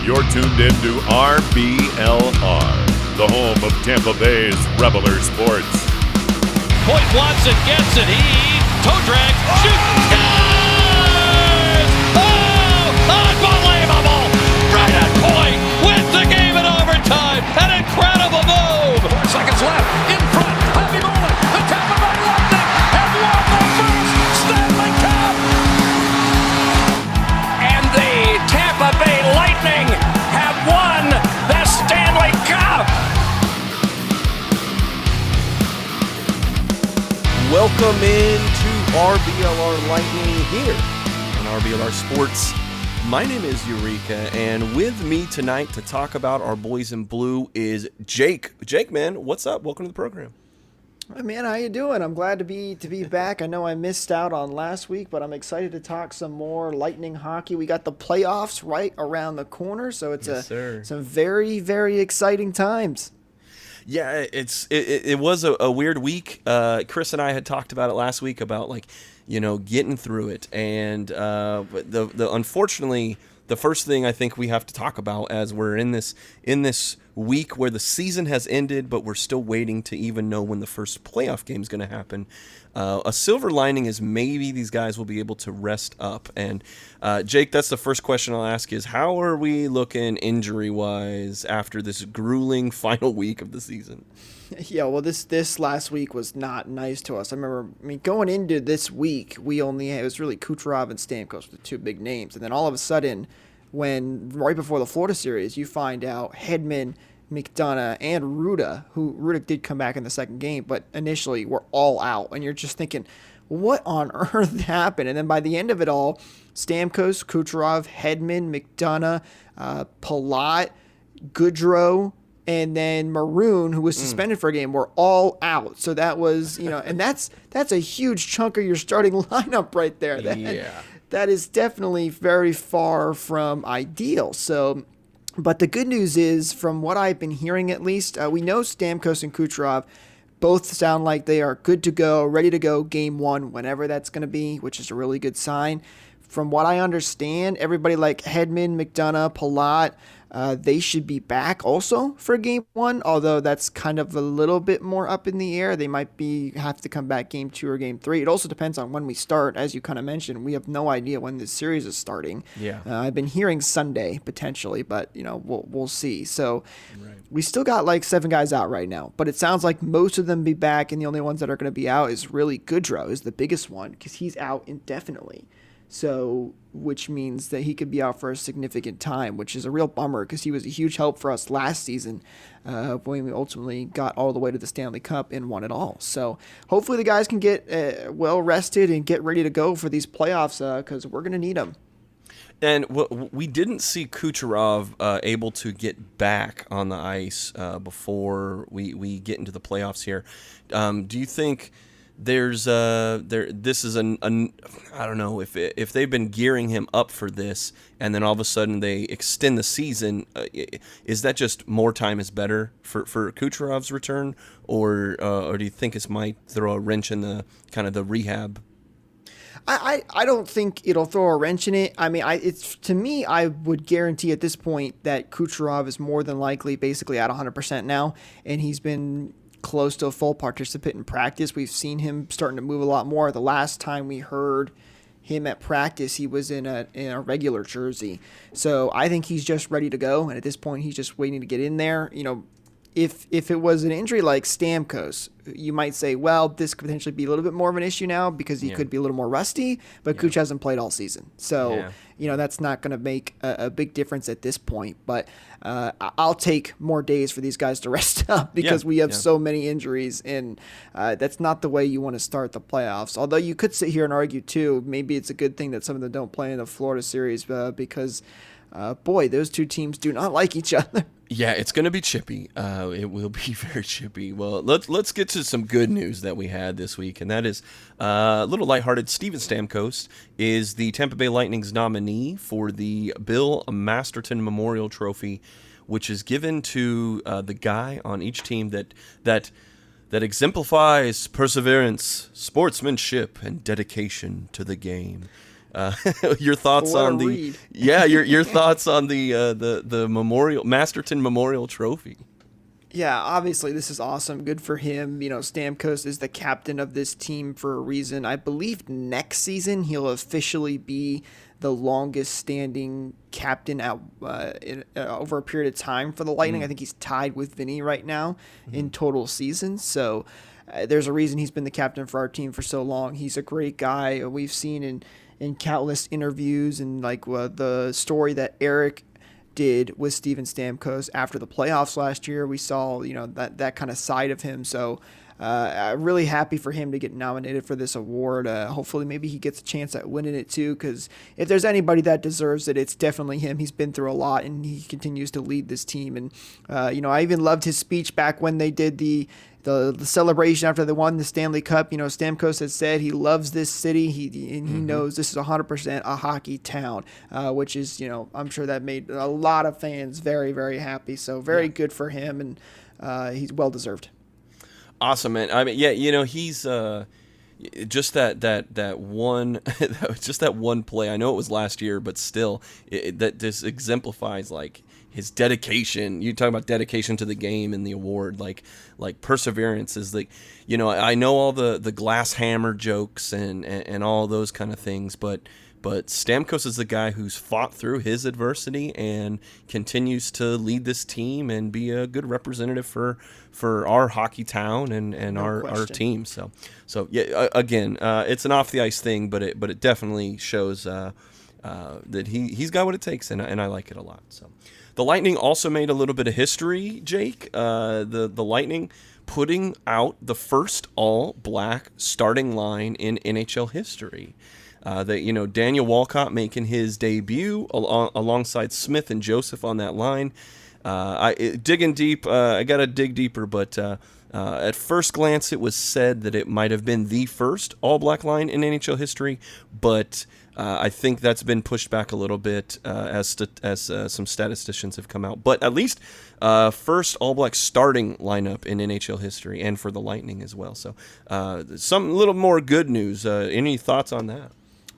You're tuned into RBLR, the home of Tampa Bay's RBLR Sports. Point Watson gets it. He toe drag, shoots, scores! Oh, unbelievable! Right at point, wins the game in overtime. An incredible move. 4 seconds left. In front, happy moment. The Tampa Bay Lightning have won the first Stanley Cup. And the Tampa Bay Lightning have won the Stanley Cup. Welcome into RBLR Lightning here on RBLR Sports. My name is Yurika, and with me tonight to talk about our boys in blue is Jake. Jake, man, what's up? Welcome to the program. Hey man, how you doing? I'm glad to be back. I know I missed out on last week, but I'm excited to talk some more Lightning hockey. We got the playoffs right around the corner, so it's some very, very exciting times. Yeah, it was a weird week. Chris and I had talked about it last week about getting through it, and the unfortunately the first thing I think we have to talk about as we're in this week where the season has ended, but we're still waiting to even know when the first playoff game is going to happen. A silver lining is maybe these guys will be able to rest up. And Jake, that's the first question I'll ask is, how are we looking injury-wise after this grueling final week of the season? Yeah, well, this last week was not nice to us. I remember, going into this week, it was really Kucherov and Stamkos, the two big names. And then all of a sudden, right before the Florida series, you find out Hedman, McDonough, and Ruda did come back in the second game, but initially were all out. And you're just thinking, what on earth happened? And then by the end of it all, Stamkos, Kucherov, Hedman, McDonough, Palat, Goodrow, and then Maroon, who was suspended for a game, were all out. So that was, and that's a huge chunk of your starting lineup right there. That is definitely very far from ideal. So, but the good news is, from what I've been hearing at least, we know Stamkos and Kucherov both sound like they are good to go, ready to go game one, whenever that's going to be, which is a really good sign. From what I understand, everybody like Hedman, McDonough, Palat, they should be back also for game one, although that's kind of a little bit more up in the air. They might have to come back game two or game three. It also depends on when we start. As you kind of mentioned, we have no idea when this series is starting. Yeah. I've been hearing Sunday potentially, but we'll see. So Right. We still got like 7 guys out right now, but it sounds like most of them be back, and the only ones that are going to be out is really Goodrow is the biggest one because he's out indefinitely. So, which means that he could be out for a significant time, which is a real bummer because he was a huge help for us last season when we ultimately got all the way to the Stanley Cup and won it all. So, hopefully the guys can get well rested and get ready to go for these playoffs because we're going to need them. And we didn't see Kucherov able to get back on the ice before we get into the playoffs here. Do you think this is I don't know if they've been gearing him up for this, and then all of a sudden they extend the season? Is that just more time is better for Kucherov's return, or do you think it might throw a wrench in the kind of the rehab? I don't think it'll throw a wrench in it. I mean, I would guarantee at this point that Kucherov is more than likely basically at 100% now, and he's been close to a full participant in practice. We've seen him starting to move a lot more. The last time we heard him at practice, he was in a regular jersey. So I think he's just ready to go, and at this point, he's just waiting to get in there. If it was an injury like Stamkos, you might say, well, this could potentially be a little bit more of an issue now because he could be a little more rusty, but Kuch hasn't played all season. So, that's not going to make a big difference at this point. But I'll take more days for these guys to rest up because we have so many injuries, and that's not the way you want to start the playoffs. Although you could sit here and argue, too, maybe it's a good thing that some of them don't play in the Florida series because, those two teams do not like each other. Yeah, it's going to be chippy. It will be very chippy. Well, let's get to some good news that we had this week, and that is a little lighthearted. Steven Stamkos is the Tampa Bay Lightning's nominee for the Bill Masterton Memorial Trophy, which is given to the guy on each team that exemplifies perseverance, sportsmanship, and dedication to the game. Your thoughts What a on the read. your thoughts on the Memorial Masterton Memorial Trophy. Yeah, obviously this is awesome. Good for him. Stamkos is the captain of this team for a reason. I believe next season he'll officially be the longest standing captain over a period of time for the Lightning. I think he's tied with Vinny right now in total seasons. So there's a reason he's been the captain for our team for so long. He's a great guy. We've seen in countless interviews and the story that Eric did with Steven Stamkos after the playoffs last year. We saw, that kind of side of him. So I'm really happy for him to get nominated for this award. Hopefully maybe he gets a chance at winning it too, because if there's anybody that deserves it, it's definitely him. He's been through a lot and he continues to lead this team. And, I even loved his speech back when they did the celebration after they won the Stanley Cup. Stamkos had said he loves this city. He knows this is 100% a hockey town, which is, I'm sure that made a lot of fans very, very happy. So very good for him, and he's well deserved. Awesome, man. I mean, yeah, he's just that one just that one play. I know it was last year, but still, that this exemplifies like his dedication. You talk about dedication to the game and the award, like perseverance is like, I know all the glass hammer jokes and all those kind of things, but Stamkos is the guy who's fought through his adversity and continues to lead this team and be a good representative for our hockey town and our team. So yeah, again, it's an off the ice thing, but it definitely shows that he's got what it takes, and I like it a lot. So the Lightning also made a little bit of history, Jake. The Lightning putting out the first all-black starting line in NHL history. Daniel Walcott making his debut alongside Smith and Joseph on that line. Digging deep, I got to dig deeper, but at first glance, it was said that it might have been the first all-black line in NHL history, but I think that's been pushed back a little bit as some statisticians have come out. But at least first all-black starting lineup in NHL history, and for the Lightning as well. So some little more good news. Any thoughts on that?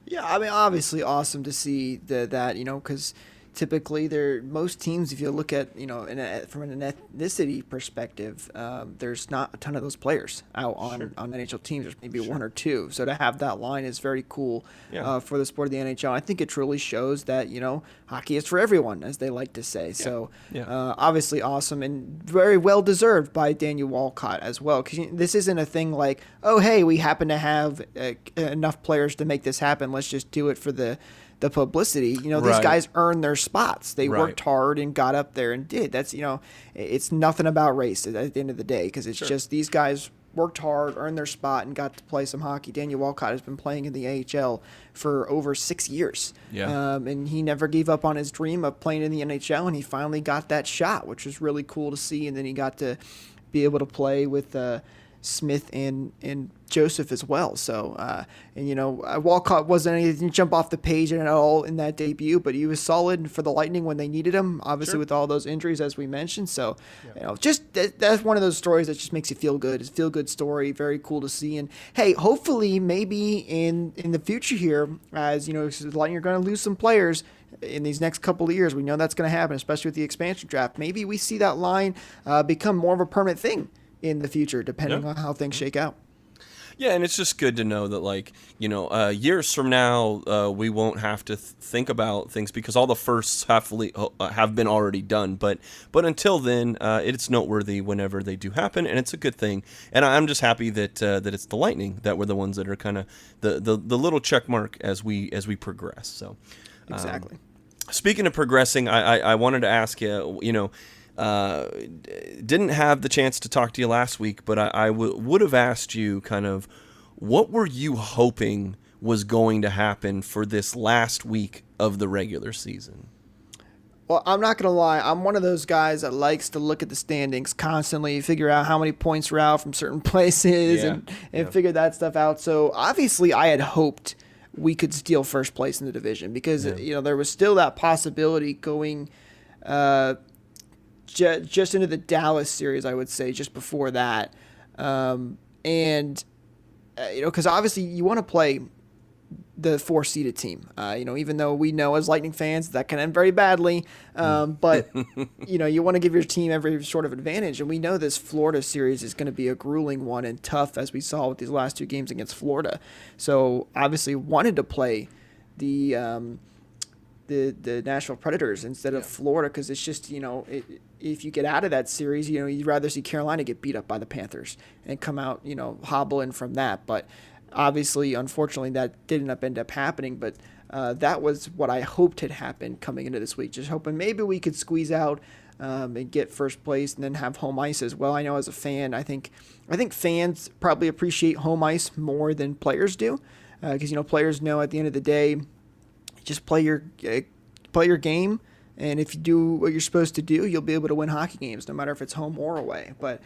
Yeah, I mean, obviously awesome to see that, because typically most teams, if you look at, from an ethnicity perspective, there's not a ton of those players out on NHL teams. There's maybe one or two. So to have that line is very cool for the sport of the NHL. I think it truly shows that, hockey is for everyone, as they like to say. Yeah. So obviously awesome and very well deserved by Daniel Walcott as well. Because this isn't a thing like, oh, hey, we happen to have enough players to make this happen. Let's just do it for the publicity. These guys earned their spots. They worked hard and got up there and did. That's, it's nothing about race at the end of the day, because it's just these guys worked hard, earned their spot, and got to play some hockey. Daniel Walcott has been playing in the AHL for over 6 years. Yeah. And he never gave up on his dream of playing in the NHL, and he finally got that shot, which was really cool to see. And then he got to be able to play with Smith and Joseph as well. So, Walcott he didn't jump off the page at all in that debut, but he was solid for the Lightning when they needed him, obviously with all those injuries, as we mentioned. So, that's one of those stories that just makes you feel good. It's a feel-good story, very cool to see. And, hey, hopefully maybe in the future here, as, the Lightning are going to lose some players in these next couple of years. We know that's going to happen, especially with the expansion draft. Maybe we see that line become more of a permanent thing in the future, depending on how things shake out. Yeah, and it's just good to know that, years from now, we won't have to think about things because all the firsts have been already done. But until then, it's noteworthy whenever they do happen, and it's a good thing. And I'm just happy that it's the Lightning that were the ones that are kind of the little check mark as we progress. So exactly. Speaking of progressing, I wanted to ask you, didn't have the chance to talk to you last week, but I would have asked you kind of what were you hoping was going to happen for this last week of the regular season? Well, I'm not going to lie. I'm one of those guys that likes to look at the standings constantly, figure out how many points we're out from certain places and figure that stuff out. So obviously I had hoped we could steal first place in the division because, there was still that possibility going just into the Dallas series, I would say, just before that. Because obviously you want to play the 4-seeded team. Even though we know as Lightning fans that can end very badly, but you want to give your team every sort of advantage. And we know this Florida series is going to be a grueling one and tough, as we saw with these last 2 games against Florida. So obviously wanted to play the Nashville Predators instead of Florida, because it's just if you get out of that series, you'd rather see Carolina get beat up by the Panthers and come out hobbling from that. But obviously, unfortunately, that didn't end up happening. But that was what I hoped had happened coming into this week. Just hoping maybe we could squeeze out and get first place and then have home ice as well. I know as a fan, I think fans probably appreciate home ice more than players do, because players know at the end of the day, just play your game, and if you do what you're supposed to do, you'll be able to win hockey games, no matter if it's home or away. But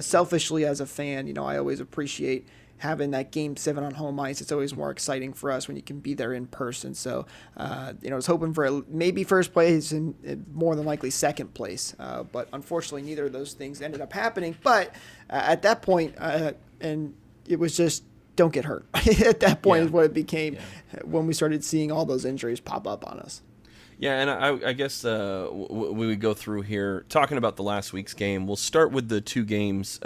selfishly, as a fan, I always appreciate having that Game 7 on home ice. It's always more exciting for us when you can be there in person. So, I was hoping for maybe first place and more than likely second place. But unfortunately, neither of those things ended up happening. But at that point, and it was just, don't get hurt. At that point is what it became when we started seeing all those injuries pop up on us. Yeah, and I guess we would go through here talking about the last week's game. We'll start with the 2 games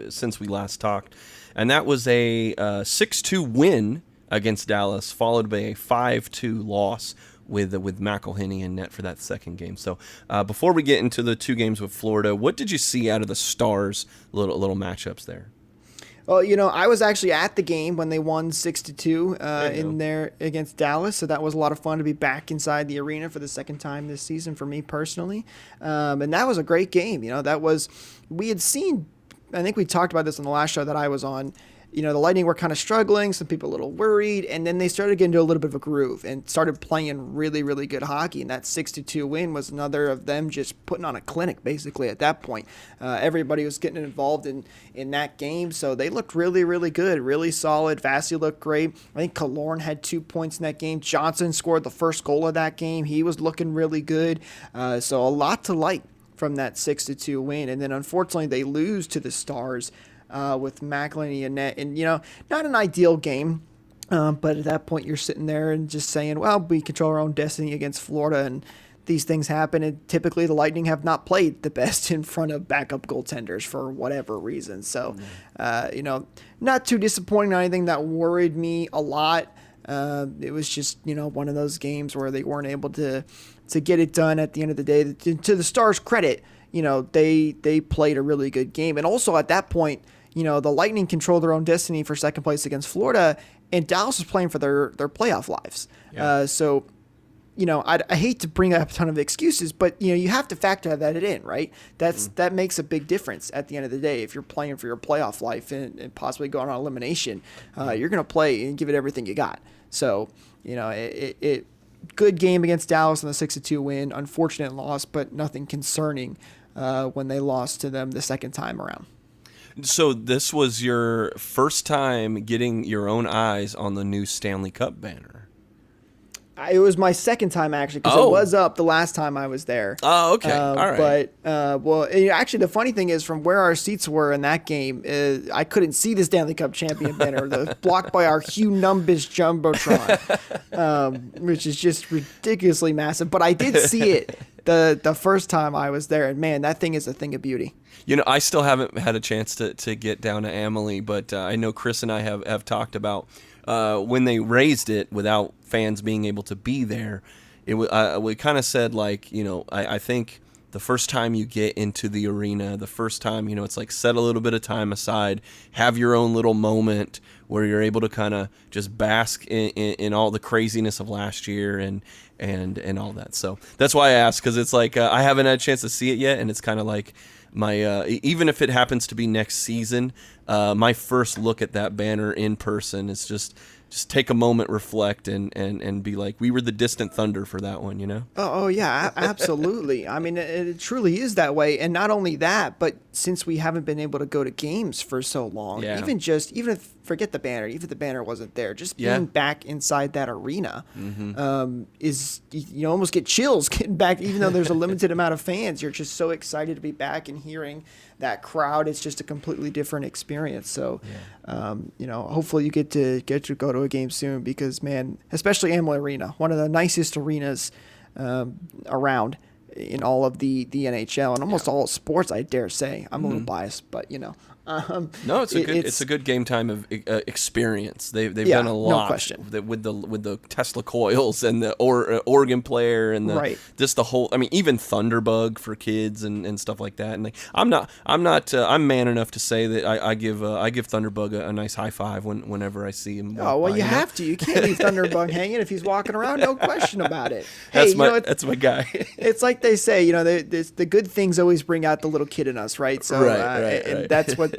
since we last talked, and that was a 6-2 win against Dallas, followed by a 5-2 loss with McElhinney in net for that second game. So before we get into the 2 games with Florida, what did you see out of the Stars' little matchups there? Well, I was actually at the game when they won 6-2 in there against Dallas, so that was a lot of fun to be back inside the arena for the second time this season for me personally. And that was a great game. We had seen, I think we talked about this on the last show that I was on. The Lightning were kind of struggling, some people a little worried, and then they started getting into a little bit of a groove and started playing really, really good hockey. And that 6-2 win was another of them just putting on a clinic, basically, at that point. Everybody was getting involved in that game, so they looked really, really good, really solid. Vasily looked great. I think Killorn had 2 points in that game. Johnson scored the first goal of that game. He was looking really good. So a lot to like from that 6-2 win. And then, unfortunately, they lose to the Stars with McElhinney and net, and not an ideal game, but at that point you're sitting there and just saying, well, we control our own destiny against Florida, and these things happen, and typically the Lightning have not played the best in front of backup goaltenders for whatever reason. So, not too disappointing or anything that worried me a lot. It was just, one of those games where they weren't able to get it done at the end of the day. To the Stars' credit, they played a really good game, and also at that point, the Lightning controlled their own destiny for second place against Florida, and Dallas was playing for their playoff lives. Yeah. So, I hate to bring up a ton of excuses, but, you have to factor that in, right? That makes a big difference at the end of the day. If you're playing for your playoff life and possibly going on elimination, you're going to play and give it everything you got. So, good game against Dallas on the 6-2 win. Unfortunate loss, but nothing concerning when they lost to them the second time around. So this was your first time getting your own eyes on the new Stanley Cup banner. It was my second time, actually, because it was up the last time I was there. Oh, okay. All right. But, actually, the funny thing is, from where our seats were in that game, I couldn't see the Stanley Cup champion banner, blocked by our humongous Jumbotron, which is just ridiculously massive. But I did see it the first time I was there, and, man, that thing is a thing of beauty. I still haven't had a chance to get down to Amalie, but I know Chris and I have talked about when they raised it without fans being able to be there. We kind of said, like, I think the first time you get into the arena, the first time, it's like set a little bit of time aside, have your own little moment where you're able to kind of just bask in all the craziness of last year and all that. So that's why I asked, because it's like I haven't had a chance to see it yet, and it's kind of like my even if it happens to be next season, my first look at that banner in person is just take a moment, reflect, and be like, we were the distant thunder for that one, Oh yeah, absolutely. I mean, it truly is that way. And not only that, but since we haven't been able to go to games for so long, Yeah. even if forget the banner, even if the banner wasn't there, just being back inside that arena is, you almost get chills getting back, even though there's a limited amount of fans. You're just so excited to be back and hearing that crowd. It's just a completely different experience. So, hopefully you get to go to a game soon, because, man, especially Amway Arena, one of the nicest arenas around in all of the NHL and almost all sports, I dare say. I'm a little biased, but No, it's a good game time of experience. They've done a lot, no question, with the Tesla coils and the organ player and the just the whole. I mean, even Thunderbug for kids and stuff like that. And I'm man enough to say that I give Thunderbug a nice high five whenever I see him. Oh well, you have to. You can't leave Thunderbug hanging if he's walking around. No question about it. That's my guy. It's like they say, the good things always bring out the little kid in us, right? So and that's what.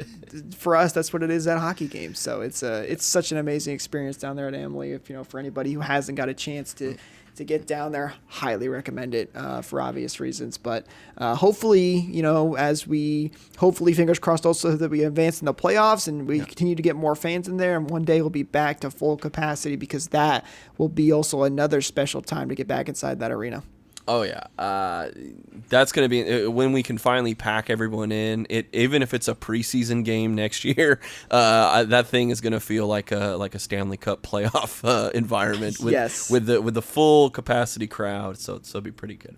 For us, that's what it is at hockey games. So it's such an amazing experience down there at Amalie. If for anybody who hasn't got a chance to get down there, highly recommend it for obvious reasons. But hopefully, as we fingers crossed also that we advance in the playoffs and we continue to get more fans in there, and one day we'll be back to full capacity, because that will be also another special time to get back inside that arena. Oh yeah, that's going to be when we can finally pack everyone in. Even if it's a preseason game next year, that thing is going to feel like a Stanley Cup playoff environment with the full capacity crowd. So it'll be pretty good.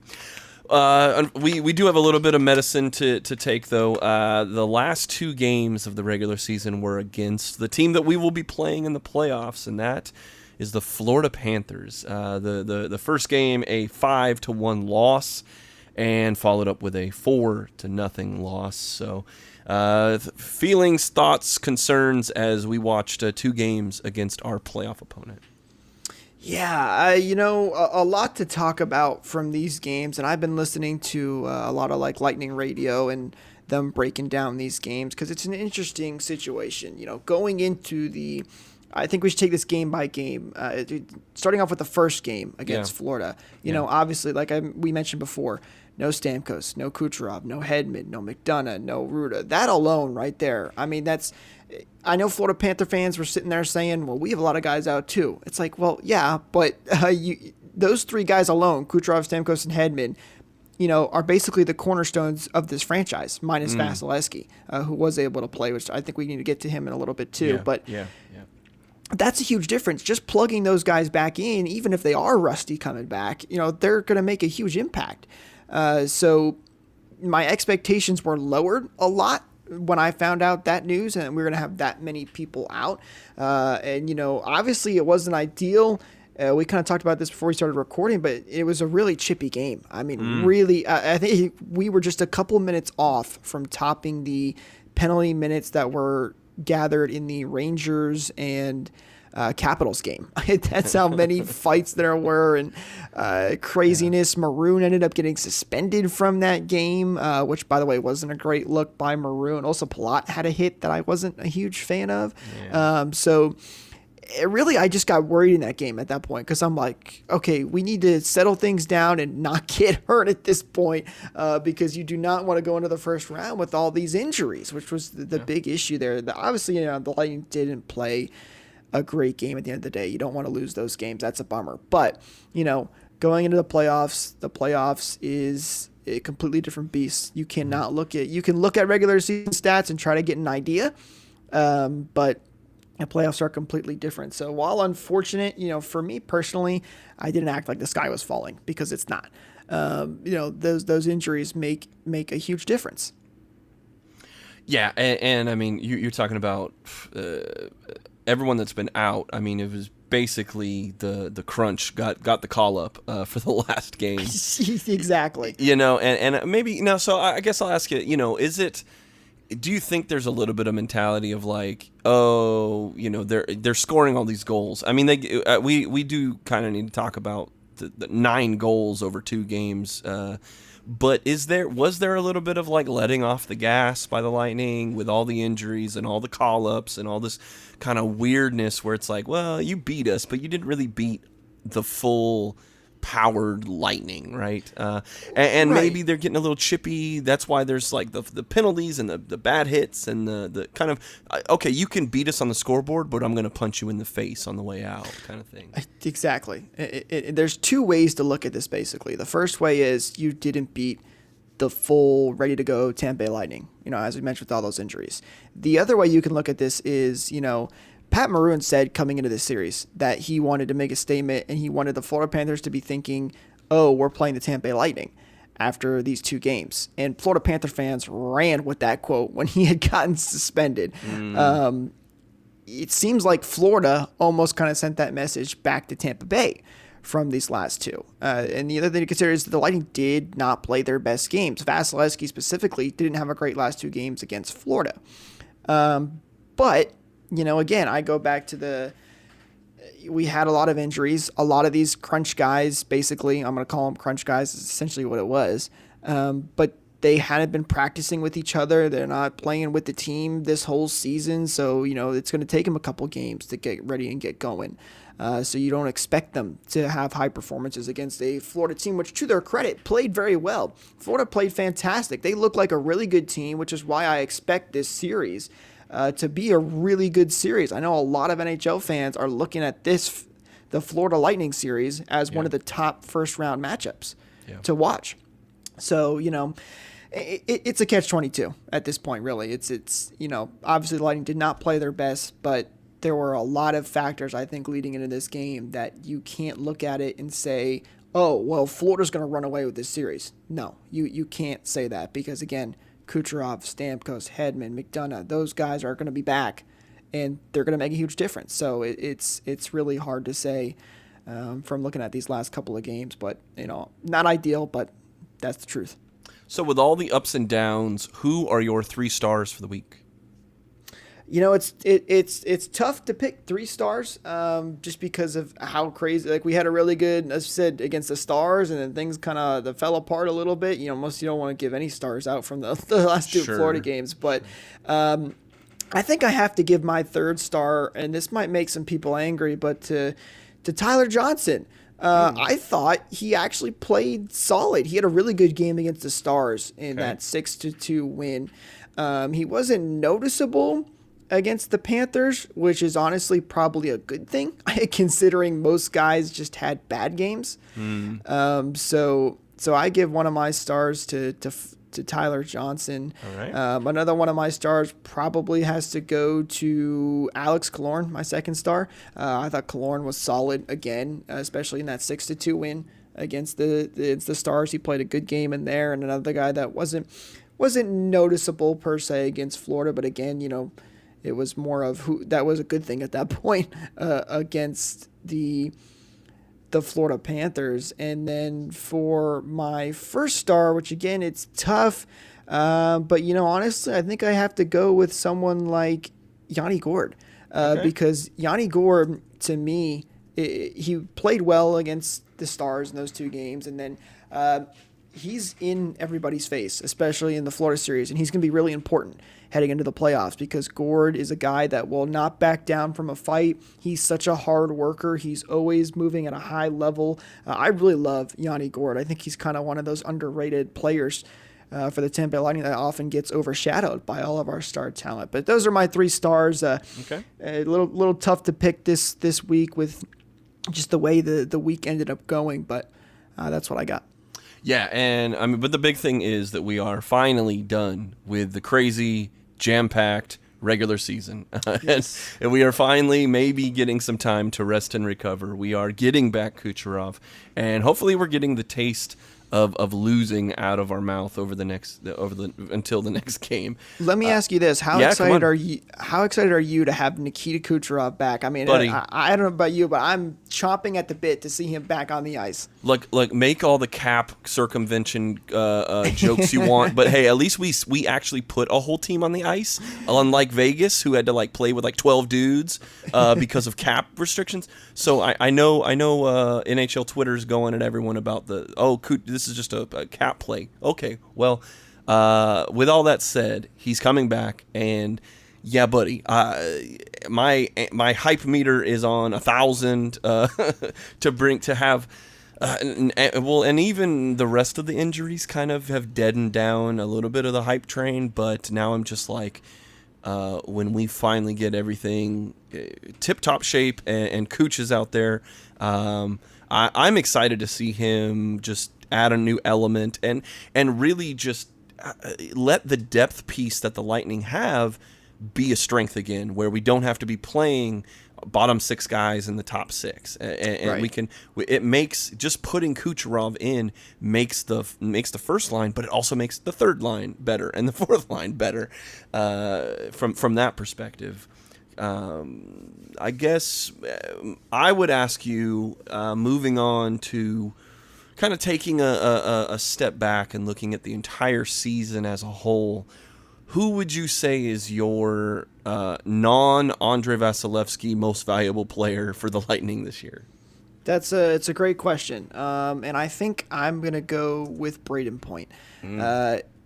We do have a little bit of medicine to take, though. The last 2 games of the regular season were against the team that we will be playing in the playoffs, and that is the Florida Panthers. The first game, a 5-1 loss, and followed up with a 4-0 loss. So, feelings, thoughts, concerns as we watched 2 games against our playoff opponent. Yeah, a lot to talk about from these games, and I've been listening to a lot of Lightning Radio and them breaking down these games, because it's an interesting situation. Going into I think we should take this game by game. Starting off with the first game against Florida. Obviously, we mentioned before, no Stamkos, no Kucherov, no Hedman, no McDonough, no Ruda. That alone right there, I mean, I know Florida Panther fans were sitting there saying, well, we have a lot of guys out too. It's like, well, yeah, but those 3 guys alone, Kucherov, Stamkos, and Hedman, are basically the cornerstones of this franchise, minus Vasilevsky, who was able to play, which I think we need to get to him in a little bit too. Yeah. That's a huge difference. Just plugging those guys back in, even if they are rusty coming back, they're going to make a huge impact. So my expectations were lowered a lot when I found out that news, and we were going to have that many people out. Obviously it wasn't ideal. We kind of talked about this before we started recording, but it was a really chippy game. I mean, really, I think we were just a couple minutes off from topping the penalty minutes that were gathered in the Rangers and Capitals game. That's how many fights there were, and craziness. Maroon ended up getting suspended from that game, which, by the way, wasn't a great look by Maroon. Also, Palat had a hit that I wasn't a huge fan of. So I just got worried in that game at that point, because I'm like, okay, we need to settle things down and not get hurt at this point, because you do not want to go into the first round with all these injuries, which was the big issue there. Obviously, the Lightning didn't play a great game at the end of the day. You don't want to lose those games. That's a bummer. But, going into the playoffs is a completely different beast. You can look at regular season stats and try to get an idea, but the playoffs are completely different. So while unfortunate, for me personally, I didn't act like the sky was falling, because it's not. Those injuries make a huge difference. Yeah, and I mean, you're talking about everyone that's been out. I mean, it was basically the crunch got the call up for the last game. Exactly. And maybe so I guess I'll ask you. Is it? Do you think there's a little bit of mentality of like, they're scoring all these goals? I mean, we do kind of need to talk about the 9 goals over 2 games. But was there a little bit of like letting off the gas by the Lightning with all the injuries and all the call-ups and all this kind of weirdness where it's like, well, you beat us, but you didn't really beat the full powered Lightning, right? And Right. maybe they're getting a little chippy. That's why there's like the penalties and the bad hits and the kind of, okay, you can beat us on the scoreboard, but I'm going to punch you in the face on the way out kind of thing. Exactly. There's two ways to look at this, basically. The first way is you didn't beat the full, ready-to-go Tampa Bay Lightning, as we mentioned with all those injuries. The other way you can look at this is, Pat Maroon said coming into this series that he wanted to make a statement and he wanted the Florida Panthers to be thinking, oh, we're playing the Tampa Bay Lightning after these 2 games. And Florida Panther fans ran with that quote when he had gotten suspended. It seems like Florida almost kind of sent that message back to Tampa Bay from these last 2. And the other thing to consider is that the Lightning did not play their best games. Vasilevsky specifically didn't have a great last 2 games against Florida. But, again, I go back to we had a lot of injuries. A lot of these crunch guys, basically, I'm going to call them crunch guys, is essentially what it was. But they hadn't been practicing with each other. They're not playing with the team this whole season. So, it's going to take them a couple games to get ready and get going. So you don't expect them to have high performances against a Florida team, which, to their credit, played very well. Florida played fantastic. They look like a really good team, which is why I expect this series to be a really good series. I know a lot of NHL fans are looking at the Florida Lightning series, as one of the top first-round matchups to watch. So, it's a catch-22 at this point, really. It's obviously the Lightning did not play their best, but there were a lot of factors, I think, leading into this game that you can't look at it and say, oh, well, Florida's going to run away with this series. No, you can't say that because, again, Kucherov, Stamkos, Hedman, McDonough, those guys are going to be back, and they're going to make a huge difference. So it's really hard to say from looking at these last couple of games, but, not ideal, but that's the truth. So with all the ups and downs, who are your 3 stars for the week? It's tough to pick 3 stars just because of how crazy. Like, we had a really good, as I said, against the Stars, and then things kind of fell apart a little bit. Most you don't want to give any stars out from the last 2 Florida games, but I think I have to give my 3rd star, and this might make some people angry, but to Tyler Johnson. I thought he actually played solid. He had a really good game against the Stars in that 6-2 win. He wasn't noticeable against the Panthers, which is honestly probably a good thing, considering most guys just had bad games. So I give one of my stars to Tyler Johnson. All right. Another one of my stars probably has to go to Alex Killorn, my 2nd star. I thought Killorn was solid again, especially in that 6-2 win against the Stars. He played a good game in there, and another guy that wasn't noticeable per se against Florida, but again, it was more of that was a good thing at that point against the Florida Panthers. And then for my 1st star, which again, it's tough, but honestly, I think I have to go with someone like Yanni Gourde, because Yanni Gourde, to me, he played well against the Stars in those 2 games, and then he's in everybody's face, especially in the Florida series, and he's going to be really important heading into the playoffs because Gourde is a guy that will not back down from a fight. He's such a hard worker. He's always moving at a high level. I really love Yanni Gourde. I think he's kind of one of those underrated players for the Tampa Bay Lightning that often gets overshadowed by all of our star talent. But those are my 3 stars. A little tough to pick this week with just the way the week ended up going, but that's what I got. Yeah, and but the big thing is that we are finally done with the crazy, jam-packed regular season. Yes. and we are finally maybe getting some time to rest and recover. We are getting back Kucherov, and hopefully we're getting the taste of losing out of our mouth until the next game. Let me ask you this: How excited are you? How excited are you to have Nikita Kucherov back? I mean, buddy, I don't know about you, but I'm chomping at the bit to see him back on the ice. Like make all the cap circumvention jokes you want, but hey, at least we actually put a whole team on the ice, unlike Vegas, who had to play with 12 dudes because of cap restrictions. So I know NHL Twitter's going at everyone about this is just a cap play. Okay, well, with all that said, he's coming back, and yeah, buddy, my hype meter is on 1,000 to have And even the rest of the injuries kind of have deadened down a little bit of the hype train. But now I'm just like, when we finally get everything tip-top shape and Cooch is out there, I'm excited to see him just add a new element and really just let the depth piece that the Lightning have be a strength again, where we don't have to be playing bottom six guys in the top six, and Right. we can. It makes just putting Kucherov in makes the first line, but it also makes the third line better and the fourth line better from that perspective. I guess I would ask you, moving on to kind of taking a step back and looking at the entire season as a whole, who would you say is your non-Andre Vasilevsky most valuable player for the Lightning this year? It's a great question, and I think I'm gonna go with Braden Point.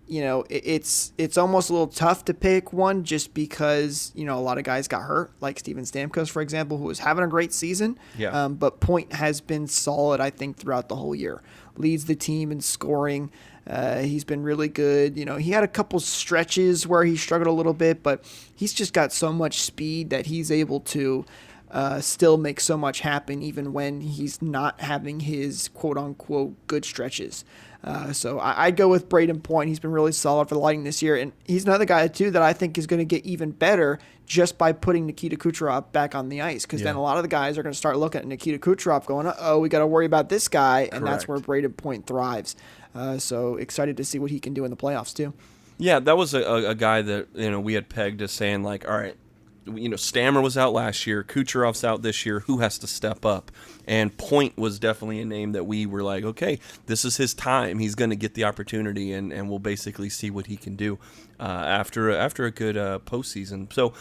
It's almost a little tough to pick one just because a lot of guys got hurt, like Steven Stamkos, for example, who was having a great season. Yeah. But Point has been solid, I think, throughout the whole year. Leads the team in scoring. He's been really good. He had a couple stretches where he struggled a little bit, but he's just got so much speed that he's able to still make so much happen even when he's not having his quote-unquote good stretches. So I'd go with Braden Point. He's been really solid for the Lightning this year, and he's another guy, too, that I think is going to get even better just by putting Nikita Kucherov back on the ice, because then a lot of the guys are going to start looking at Nikita Kucherov going, uh-oh, we got to worry about this guy, and that's where Braden Point thrives. So excited to see what he can do in the playoffs, too. Yeah, that was a guy that we had pegged as saying, like, all right, Stammer was out last year, Kucherov's out this year, who has to step up? And Point was definitely a name that we were like, okay, this is his time. He's going to get the opportunity, and we'll basically see what he can do after a good postseason. So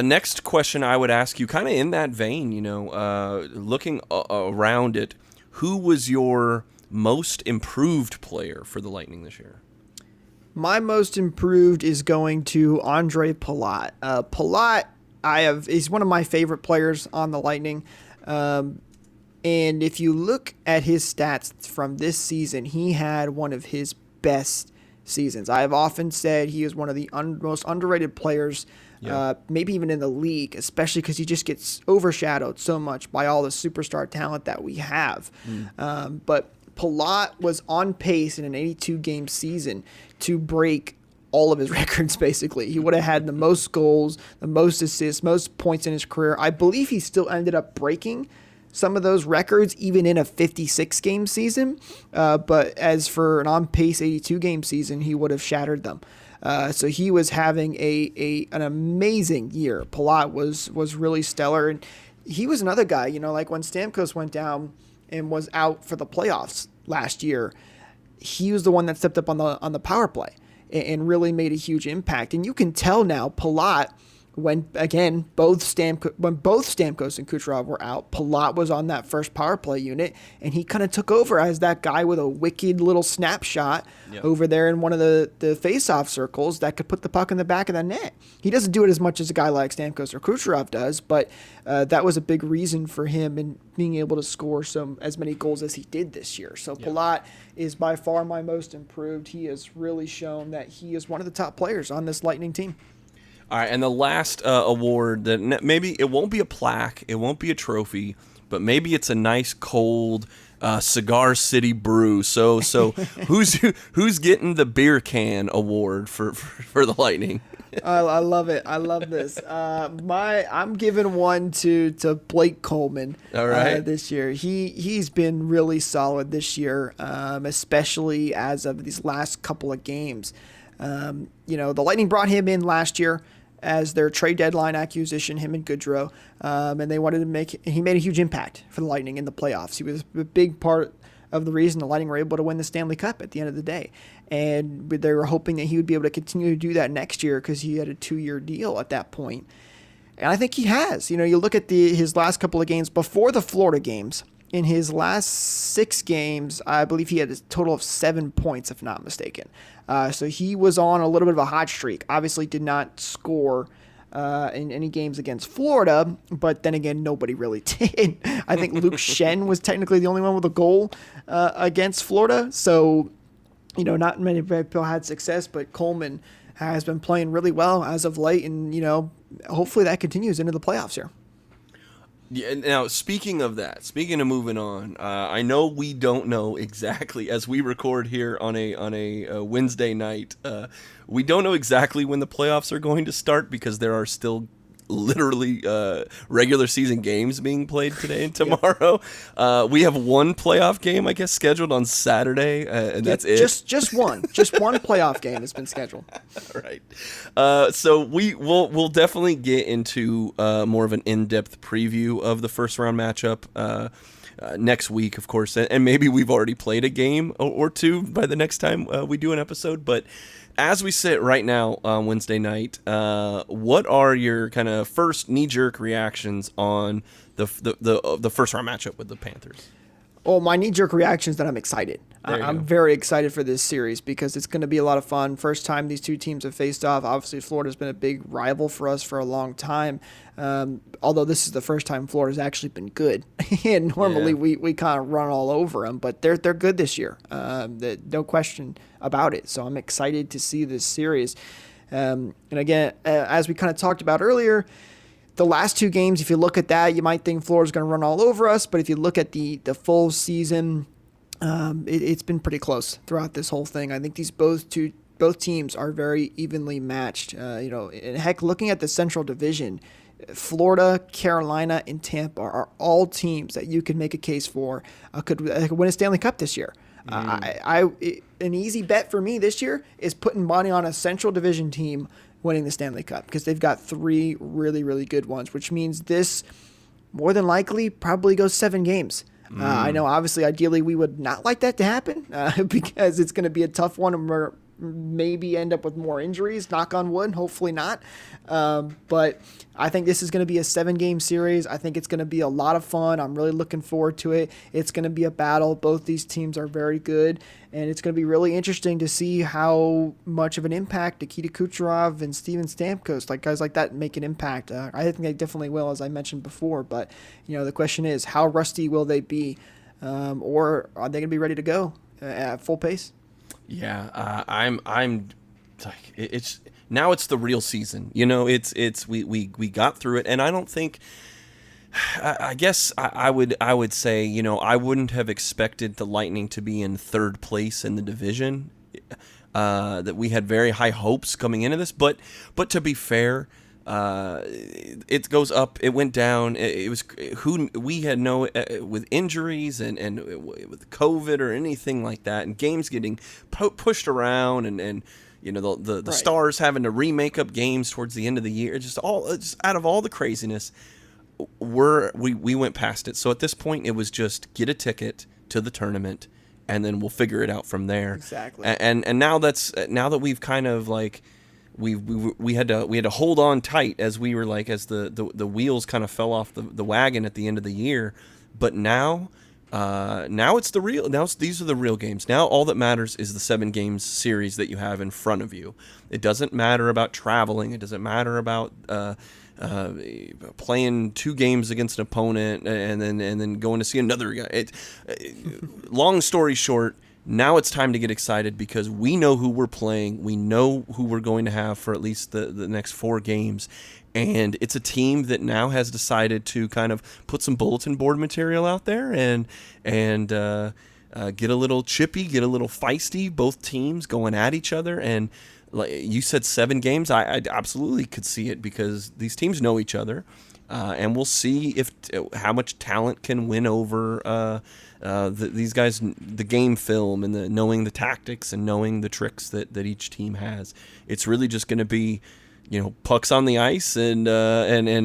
next question I would ask you, kind of in that vein, looking around it, who was your most improved player for the Lightning this year? My most improved is going to Andre Palat. Palat, he's one of my favorite players on the Lightning. And if you look at his stats from this season, he had one of his best seasons. I have often said he is one of the most underrated players, maybe even in the league, especially because he just gets overshadowed so much by all the superstar talent that we have. But Palat was on pace in an 82-game season to break all of his records, basically. He would have had the most goals, the most assists, most points in his career. I believe he still ended up breaking some of those records, even in a 56-game season. But as for an on-pace 82-game season, he would have shattered them. So he was having an amazing year. Palat was really stellar. And he was another guy, like when Stamkos went down and was out for the playoffs last year, he was the one that stepped up on the power play and really made a huge impact. And you can tell now, Palat, when both Stamkos and Kucherov were out, Palat was on that first power play unit, and he kind of took over as that guy with a wicked little snapshot over there in one of the face-off circles that could put the puck in the back of the net. He doesn't do it as much as a guy like Stamkos or Kucherov does, but that was a big reason for him in being able to score as many goals as he did this year. So Palat is by far my most improved. He has really shown that he is one of the top players on this Lightning team. All right, and the last award, that maybe it won't be a plaque, it won't be a trophy, but maybe it's a nice cold Cigar City brew. So who's getting the beer can award for the Lightning? I love it. I love this. I'm giving one to Blake Coleman. All right. This year. He's been really solid this year, especially as of these last couple of games. The Lightning brought him in last year as their trade deadline acquisition, him and Goodrow, and they wanted to he made a huge impact for the Lightning in the playoffs. He was a big part of the reason the Lightning were able to win the Stanley Cup at the end of the day. And they were hoping that he would be able to continue to do that next year because he had a 2-year deal at that point. And I think he has. You look at his last couple of games before the Florida games. In his last 6 games, I believe he had a total of 7 points, if not mistaken. So he was on a little bit of a hot streak. Obviously did not score in any games against Florida, but then again, nobody really did. I think Luke Shen was technically the only one with a goal against Florida. So, not many people had success, but Coleman has been playing really well as of late, and, hopefully that continues into the playoffs here. Yeah, now, speaking of moving on, I know we don't know exactly, as we record here on a Wednesday night, we don't know exactly when the playoffs are going to start because there are still literally regular season games being played today and tomorrow. We have one playoff game, I guess, scheduled on Saturday, and that's it. Just one playoff game has been scheduled. All right. So we'll definitely get into more of an in-depth preview of the first round matchup next week, of course, and maybe we've already played a game or two by the next time we do an episode. But as we sit right now on Wednesday night, what are your kind of first knee-jerk reactions on the first round matchup with the Panthers? Well, my knee-jerk reaction is that I'm excited. I'm very excited for this series because it's going to be a lot of fun. First time these two teams have faced off. Obviously, Florida's been a big rival for us for a long time. Although this is the first time Florida's actually been good. And normally we kind of run all over them, but they're good this year. No question about it. So I'm excited to see this series. And again, as we kind of talked about earlier, the last two games, if you look at that, you might think Florida's going to run all over us. But if you look at the full season, it's been pretty close throughout this whole thing. I think both teams are very evenly matched. And heck, looking at the Central Division, Florida, Carolina, and Tampa are all teams that you could make a case for could win a Stanley Cup this year. An easy bet for me this year is putting money on a Central Division team winning the Stanley Cup because they've got three really, really good ones, which means this more than likely probably goes 7 games. I know, obviously, ideally, we would not like that to happen because it's going to be a tough one and we're maybe end up with more injuries, knock on wood, hopefully not. But I think this is going to be a 7-game series. I think it's going to be a lot of fun. I'm really looking forward to it. It's going to be a battle. Both these teams are very good, and it's going to be really interesting to see how much of an impact Nikita Kucherov and Steven Stamkos, like guys like that, make an impact. I think they definitely will, as I mentioned before. But the question is, how rusty will they be, or are they going to be ready to go at full pace? Yeah, I'm like, it's now it's the real season. We got through it, and I don't think. I guess I would say, I wouldn't have expected the Lightning to be in third place in the division. That we had very high hopes coming into this, but to be fair, it goes up, it went down. It was who we had no with injuries and with COVID or anything like that, and games getting pushed around, and the right. Stars having to remake up games towards the end of the year. Just out of all the craziness, we went past it. So at this point, it was just get a ticket to the tournament, and then we'll figure it out from there. Exactly. And now that we've kind of like. We had to hold on tight as we were like as the wheels kind of fell off the wagon at the end of the year, but now it's the real these are the real games. Now all that matters is the 7 games series that you have in front of you. It doesn't matter about traveling. It doesn't matter about playing 2 games against an opponent and then going to see another guy. Long story short. Now it's time to get excited because we know who we're playing. We know who we're going to have for at least the next 4 games. And it's a team that now has decided to kind of put some bulletin board material out there and get a little chippy, get a little feisty, both teams going at each other. And like you said, 7 games, I absolutely could see it because these teams know each other. And we'll see how much talent can win over these guys, the game film and knowing the tactics and knowing the tricks that each team has. It's really just going to be, pucks on the ice and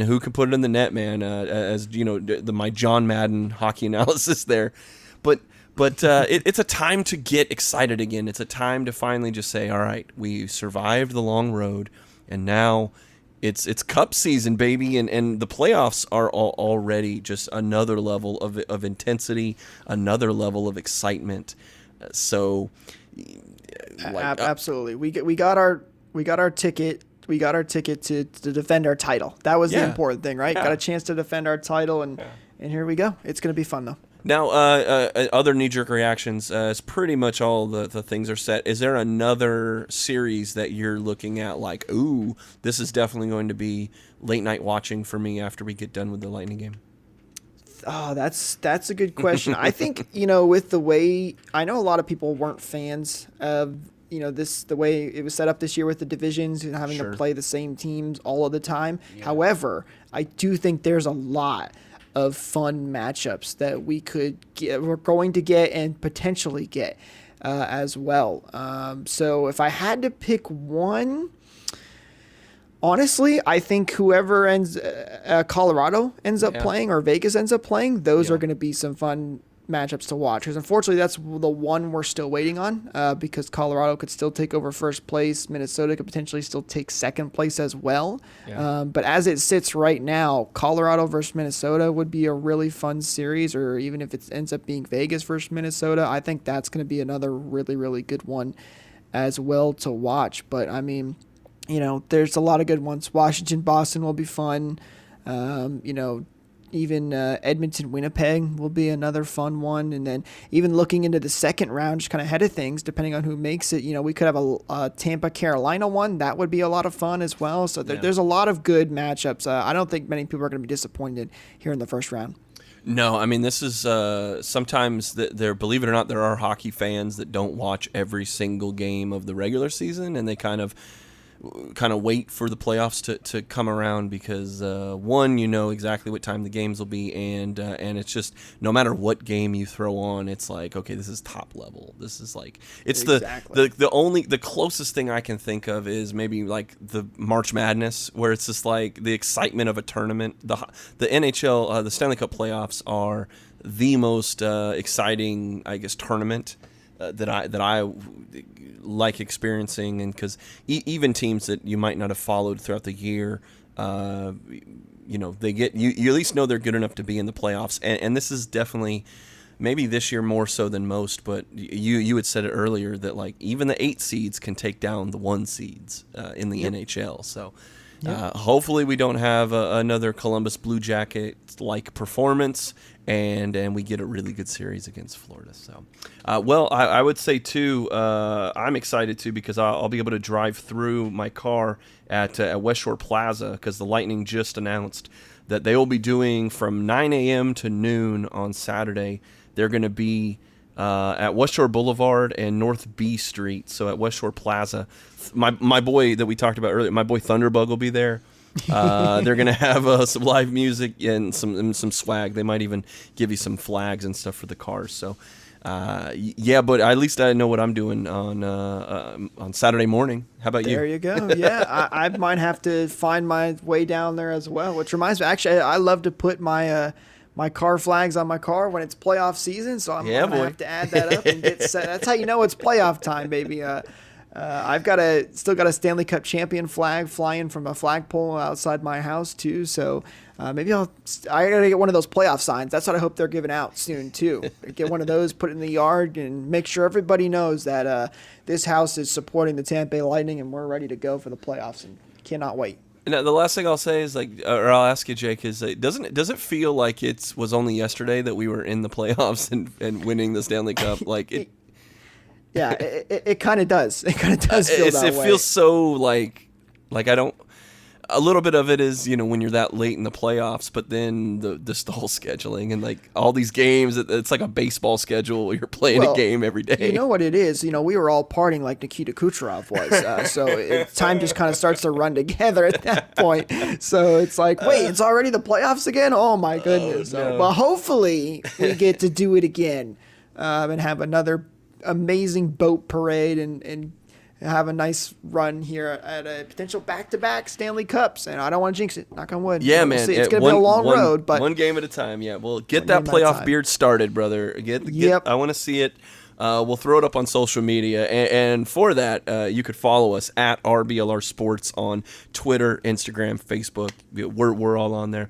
who can put it in the net, man. As my John Madden hockey analysis there, but it's a time to get excited again. It's a time to finally just say, all right, we survived the long road, and now. It's cup season, baby, and the playoffs are already just another level of intensity, another level of excitement. So, absolutely, we got our ticket ticket to defend our title. That was the Yeah. important thing, right? Yeah. Got a chance to defend our title, and here we go. It's going to be fun though. Now, other knee-jerk reactions, it's pretty much all the things are set. Is there another series that you're looking at like, ooh, this is definitely going to be late-night watching for me after we get done with the Lightning game? Oh, that's a good question. I think, with the way, I know a lot of people weren't fans of, the way it was set up this year with the divisions and having Sure. to play the same teams all of the time. However, I do think there's a lot of fun matchups that we're going to get and potentially get as well. So if I had to pick one, honestly, I think whoever Colorado ends up playing or Vegas ends up playing, those are going to be some fun matchups to watch. Because unfortunately, that's the one we're still waiting on because Colorado could still take over first place. Minnesota could potentially still take second place as well. Yeah. But as it sits right now, Colorado versus Minnesota would be a really fun series, or even if it ends up being Vegas versus Minnesota, I think that's going to be another really, really good one as well to watch. But, I mean, there's a lot of good ones. Washington, Boston will be fun. Even Edmonton, Winnipeg will be another fun one. And then even looking into the second round, just kind of ahead of things, depending on who makes it, we could have a Tampa, Carolina one. That would be a lot of fun as well. So there's a lot of good matchups. I don't think many people are going to be disappointed here in the first round. No, I mean, this is sometimes believe it or not, there are hockey fans that don't watch every single game of the regular season, and they kind of wait for the playoffs to come around because one, exactly what time the games will be, and it's just no matter what game you throw on, it's like, okay, this is top level. This is like it's Exactly. the closest thing I can think of is maybe like the March Madness, where it's just like the excitement of a tournament. The NHL, the Stanley Cup playoffs are the most exciting, I guess, tournament that I like experiencing, and because even teams that you might not have followed throughout the year, they get you at least know they're good enough to be in the playoffs, and this is definitely maybe this year more so than most. But you had said it earlier that like even the 8 seeds can take down the 1 seeds in the NHL. So hopefully we don't have another Columbus Blue Jacket like performance, and we get a really good series against Florida. So, I would say too, I'm excited too because I'll be able to drive through my car at West Shore Plaza because the Lightning just announced that they will be doing from 9 a.m. to noon on Saturday. They're going to be at West Shore Boulevard and North B Street. So at West Shore Plaza, my boy that we talked about earlier, my boy Thunderbug will be there. They're gonna have some live music and some swag. They might even give you some flags and stuff for the cars. So, but at least I know what I'm doing on Saturday morning. How about you? There you go. Yeah, I might have to find my way down there as well. Which reminds me, actually, I love to put my car flags on my car when it's playoff season. So I'm gonna have to add that up and get set. That's how you know it's playoff time, baby. I've still got a Stanley Cup champion flag flying from a flagpole outside my house too. So maybe I gotta get one of those playoff signs. That's what I hope they're giving out soon too. Get one of those, put it in the yard, and make sure everybody knows that this house is supporting the Tampa Bay Lightning and we're ready to go for the playoffs and cannot wait. Now, the last thing I'll say is or I'll ask you, Jake, is does it feel like it was only yesterday that we were in the playoffs and winning the Stanley Cup? Like it. Yeah, it kind of does. It kind of does feel that way. It feels so like I don't. A little bit of it is when you're that late in the playoffs, but then the whole scheduling and like all these games, it's like a baseball schedule where you're playing a game every day. You know what it is? We were all partying like Nikita Kucherov was, so time just kind of starts to run together at that point. So it's like, wait, it's already the playoffs again? Oh my goodness! Oh, no. Well, hopefully we get to do it again and have another amazing boat parade and have a nice run here at a potential back-to-back Stanley Cups. And I don't want to jinx it. Knock on wood. Yeah, we'll man. see. It's going to be a long road, but one game at a time. Yeah, well, get that playoff beard started, brother. I want to see it We'll throw it up on social media, and for that, you could follow us at RBLR Sports on Twitter, Instagram, Facebook. We're all on there.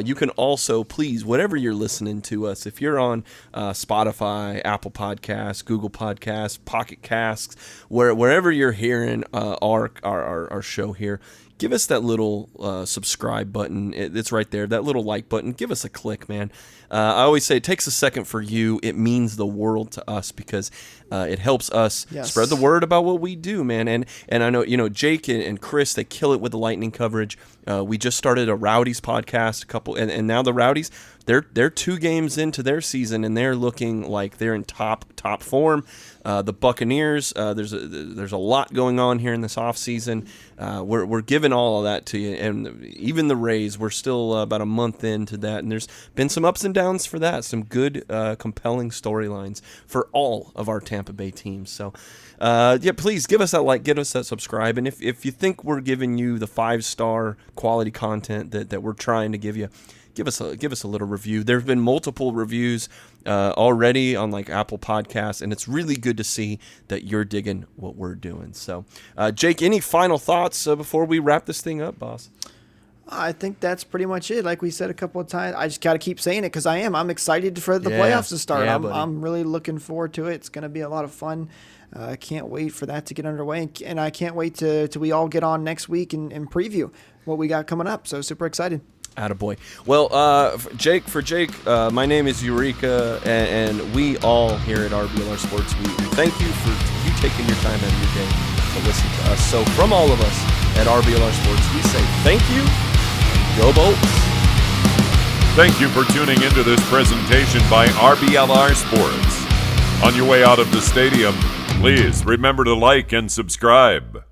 You can also, please, whatever you're listening to us, if you're on Spotify, Apple Podcasts, Google Podcasts, Pocket Casts, wherever you're hearing our show here, give us that little subscribe button. It's right there. That little like button. Give us a click, man. I always say it takes a second for you. It means the world to us because it helps us spread the word about what we do, man. And I know, Jake and Chris, they kill it with the Lightning coverage. We just started a Rowdies podcast, and now the Rowdies, they're 2 games into their season, and they're looking like they're in top form. The Buccaneers, there's a lot going on here in this offseason. We're giving all of that to you, and even the Rays, we're still about a month into that, and there's been some ups and downs for that, some good, compelling storylines for all of our Tampa Bay teams. So, please give us that like, give us that subscribe, and if you think we're giving you the 5-star quality content that we're trying to give you, give us a little review. There have been multiple reviews already on like Apple Podcasts, and it's really good to see that you're digging what we're doing. So, Jake, any final thoughts before we wrap this thing up, boss? I think that's pretty much it. Like we said a couple of times, I just got to keep saying it because I'm excited for the playoffs to start. Yeah, I'm really looking forward to it. It's going to be a lot of fun. I can't wait for that to get underway, and I can't wait till we all get on next week and preview what we got coming up. So super excited. Attaboy. Well, Jake, my name is Yurika, and we all here at RBLR Sports, we thank you for you taking your time out of your day to listen to us. So from all of us at RBLR Sports, we say thank you, and go Bolts. Thank you for tuning into this presentation by RBLR Sports. On your way out of the stadium, please remember to like and subscribe.